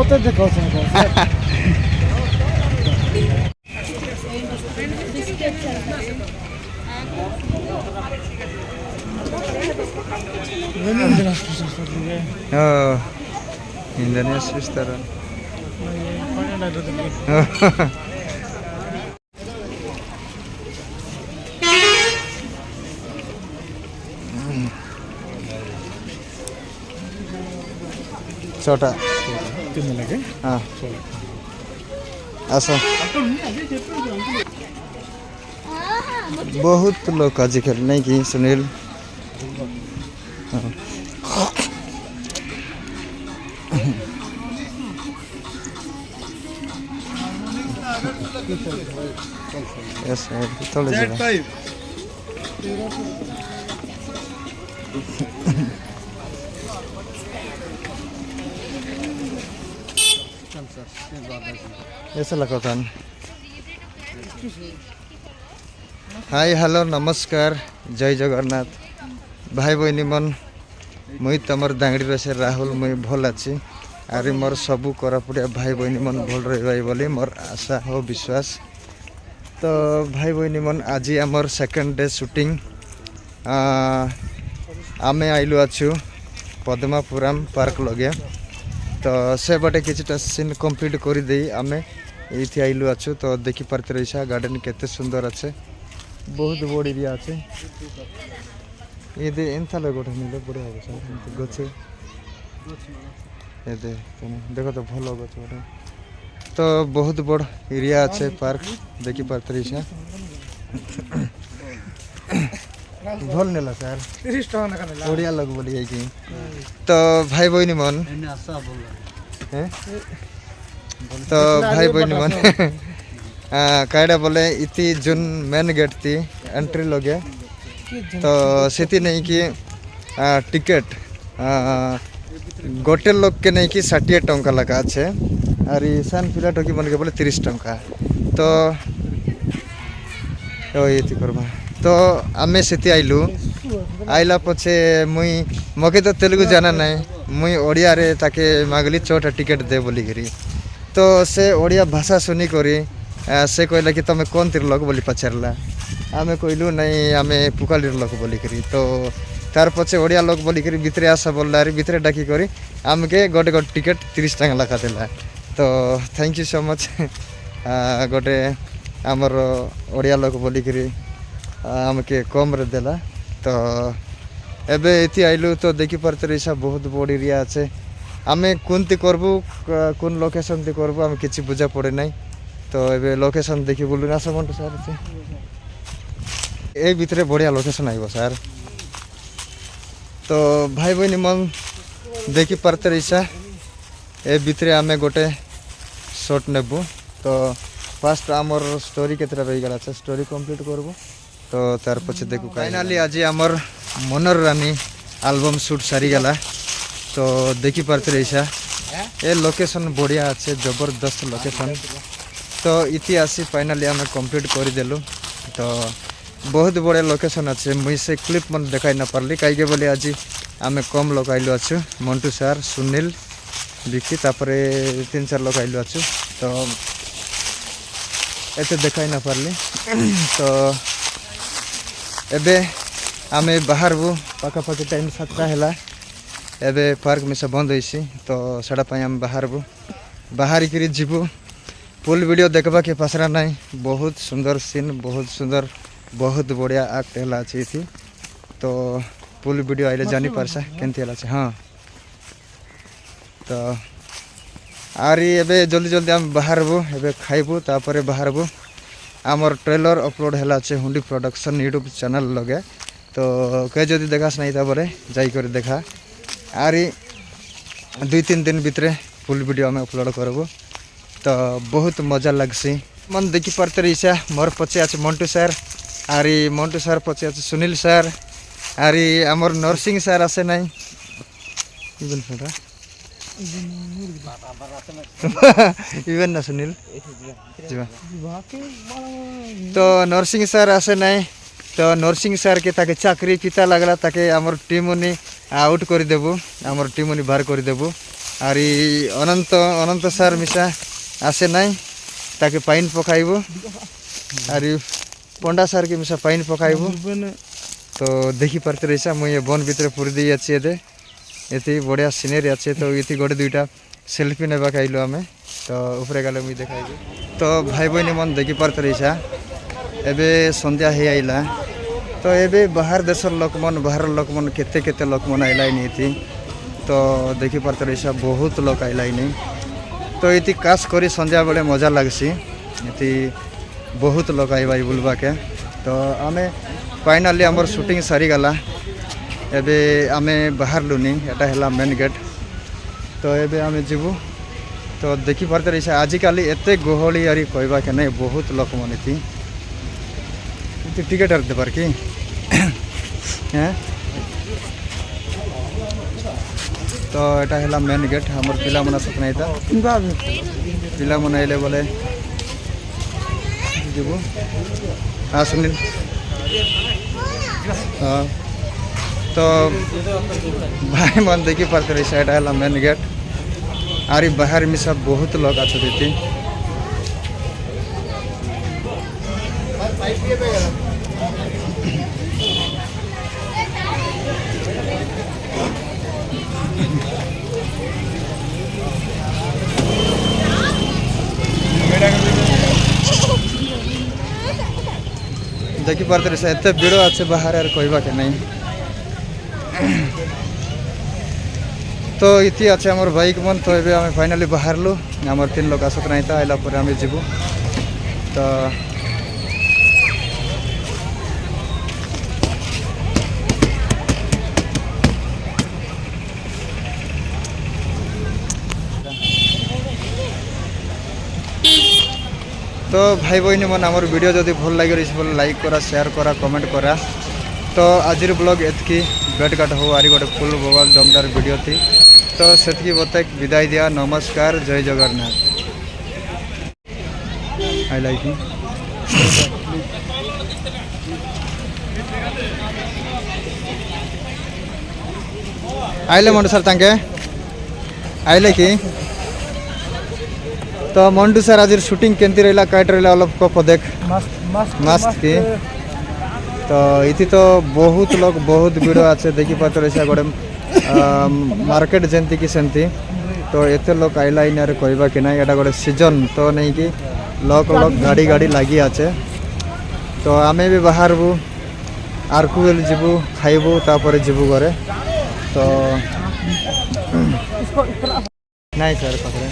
মতো দেখাচ্ছে Indonesia restoran. छोटा तीन लगे हाँ आसा बहुत लोग आजिकल नहीं कि सुनील यस थोड़े जगह ऐसा लगा था हाय हेलो नमस्कार जय जगन्नाथ भाई बहनी मन मुई तमर दांगड़ी रसे राहुल मुई भल अच्छी आरे मोर सबू कोरापुटिया भाई बहनी मन भल रही बोली मोर आशा हो विश्वास तो भाई बहनी मन आज आमर सेकेंड डे शूटिंग आमे आइलु अच्छु पद्मापुरम पार्क लगे तो से बाटे किछटा सीन कंप्लीट कर दे आमे ये आइलु अच्छु तो देखी पारते रहीसा गार्डन केते सुंदर अच्छे बहुत बड़ एरिया अच्छे ये दे एंता गोटे नीले बढ़िया हो गचे ये दे देखो तो भल गच गोटे तो बहुत बड़ एरिया अच्छे पार्क देखी पारते रहीसा भल नेला सर 30 টাকা না নেলা बढ़िया लग बोली है कि तो भाई बहनी मन हैं तो भाई बहनी मन कायडा बोले इति जुन मेन गेट थी एंट्री लगे तो सेती नहीं कि टिकट गोटे लोग के नहीं कि 60 टंका लगा अच्छे और सान पिला टोकी मन के बोले 30 टंका तो ये करवा तो आमे सेती आइलु आइला पछे मुई मके तो तेलुगु जाना नहीं मुई ओडिया रे ताके मागली 6टा टिकट दे बोली करी तो से ओडिया भाषा सुनी करी से कहला कि तमे कौन तिर लोग बोली पचारला आमे कहलु नहीं आमे पुकालीर लोग बोली करी तो तार पछे ओडिया लोग बोली करी भितरे आसा बोलला रे भितरे डाकी करी आमके गोटे गोटे टिकट 30 टका लगा देला तो थैंक यू सो मच गोटे आमर ओडिया लोग बोली करी आमके कम रे देला तो एबे इति आइलु तो देखी पारते रहीसा बहुत बड़ एरिया अच्छे आमे कोनती करबू कोन लोकेशन ती करबू आमे किछि बुझा पड़े नहीं तो एबे लोकेशन देखि बोलु ना समन सर से ए भितरे बढ़िया लोकेशन आइबो सर तो भाई बहनी मन देखी पारते रहीसा ए भितरे आमे गोटे शॉट नेबू तो फास्ट आमर स्टोरी केतरा रही गला स्टोरी कंप्लीट करबू तो तार पछे देखू फाइनली आज आमर मनोर रानी एल्बम शूट सारी गला तो देखी पारते रहीसा ए लोकेशन बढ़िया अच्छे जबरदस्त लोकेशन तो इति आसी फाइनली आम कंप्लीट कर देलु तो बहुत बड़े लोकेशन अच्छे मुई से क्लिप मन देखाई ना पारली कहीं बोले आज आम कम लोग आइलु अच्छु मंटू सर सुनील विक्की तापरे 3-4 लोग आइलु अच्छु तो एते देखाई ना पारली तो एबे आमे बाहर बु पाखापाखि टाइम 7टा है एबे पार्क में से बंद होइसी तो साड़ा आम बाहर बु बाहर करी जीवु फुल वीडियो देखबा के पसरा नहीं बहुत सुंदर सीन बहुत सुंदर बहुत बढ़िया एक्ट हला थी तो फुल वीडियो आइले जानी पारसा केनती हला हाँ तो आरी एबे जल्दी जल्दी आम बाहर बु एबे खाइबु तापरे बाहर बु आमर ट्रेलर अपलोड हला हुंडी प्रोडक्शन यूट्यूब चैनल लगे तो कहे जदि देखास नहीं तापरे जाई कर देखा आरी 2-3 दिन भितरे फुल वीडियो आम अपलोड करबु तो बहुत मजा लगसी मन देखी पारते रहीसा मोर पछे आज मंटू सर आरी मंटू सर पछे आज सुनील सर आरी आमर नरसिंह सर आसे नहीं इवन फटा इवन ना सुनील तो नरसिंह सर आसे नहीं तो नरसिंह सर के ताके चाकरी पिता लगला ताके आमर टीम उनी आउट कर देबू आमर टीम उनी बाहर कर देबू आरी अनंत अनंत सार मिसा आसे नाई ताके पाइन पकाइबो आरी पंडा सार के मिसा पाइन पकाइबो तो देखी पारते रहिसा मुई ये वन भितर पुरी दी अछि एते एति बढ़िया सिनेरी अछि तो इति गोटे दुईटा सेल्फी नेबा खाइलो आमे तो ऊपर गले मुई देखाइबो तो भाई बहिनी मन देखी पारते रहिसा एबे संध्या हे आइला तो एबे बाहर देशर लोक मन बाहर लोक मन केते केते लोक मन आइला नीति तो देखी पारते रहिसा बहुत लोक आइला नहीं तो इति कास करी संध्या बेले मजा लागसी इति बहुत लोक आइबाई बुलबा के तो आमे फाइनली हमर शूटिंग सारी गला एबे आमे बाहर लुनी एटा हला मेन गेट तो एबे आमे जीवु तो देखी पारते रहिसा आजिकाली एते गहली आरी कहबा के नहीं बहुत लोक मन इति टिकेट आर देबार की हैं तो एटा हला मेन गेट हमर पिला मना सपना इता पिला मना आइले बोले जीवु हाँ सुनील हाँ तो भाई मन देखी पारते रही साइड है मेन गेट आरी बाहर में सब बहुत लोग आते देती देखी पारते रही एत भिड़ अच्छे बाहर यार कहबा के नहीं तो इति अच्छे आमर बाइक मन तो ये आम फाइनाली बाहर लु आमर 3 लोग आसत नहीं था आइला पर आम जीवु तो तो भाई बहनी मन आमर वीडियो जदि भल लगे बोले लाइक करा शेयर करा कमेंट करा तो आजिर ब्लॉग एतकी बेट काट हो आरी गोटे फुल बोबाल दमदार वीडियो थी तो सेतकी बताए विदाई दिया नमस्कार जय जगन्नाथ आई लाइक यू आइले मंडू सर तांके आइले कि तो मंडू सर आज शूटिंग केंती रहा कैट रहा अलग कप देख मस्त की तो इति तो बहुत लोग बहुत भिड़ आछे देखी पाते रहिसा गोटे मार्केट जेंती कि सेंती तो एते लोग आइला इनारे कहबा कि नहीं एटा गोटे सीजन तो नहीं कि लोक लोक गाड़ी गाड़ी लगी आछे तो आमे भी बाहरबू आरकू जीवु खाइबू तापर जीवु घरे तो नहीं सर पकड़े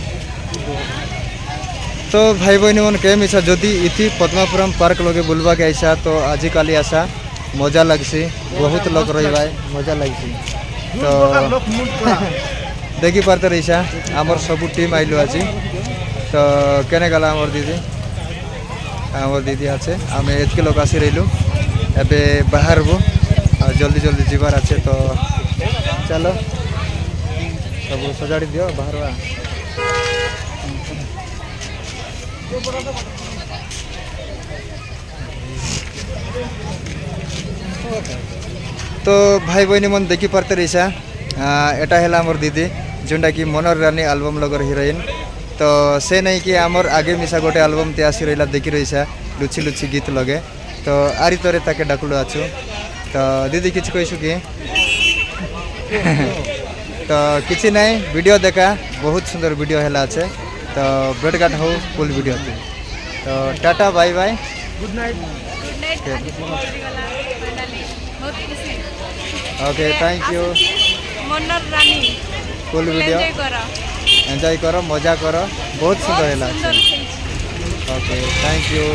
तो भाई बहनी मन के मिसा जदि इति पद्मापुरम पार्क लगे बुलवा के आइसा तो आजिकाली आसा मजा लगसी बहुत लोग रही मजा लगसी तो देखी पारते रहिसा आमर सब टीम आइलु आज तो केने गला आमर दीदी आछे आमे एतके लोग आसी रहिलु एबे बाहरबू आ जल्दी जल्दी जीवार आछे तो चलो सब सजाड़ी दियो बाहरवा तो भाई बहनी मन देखी पारते रहिसा एटा है आमर दीदी जोटा कि मनोहर रानी एल्बम लगर हिरोइन तो से नहीं कि आमर आगे मिसा गोटे एल्बम ते आसी रहा देखी रहिसा लुची लुची गीत लगे तो आरी तरे ताके डाकुलो आछु तो दीदी किछ कहिसु कि तो किसी नहीं वीडियो देखा बहुत सुंदर वीडियो है अच्छे तो बेट काट हो फुल वीडियो थी तो tata bye bye good night okay thank you Manohar Rani full video enjoy करो मजा करो बहुत सुंदर है ओके थैंक यू।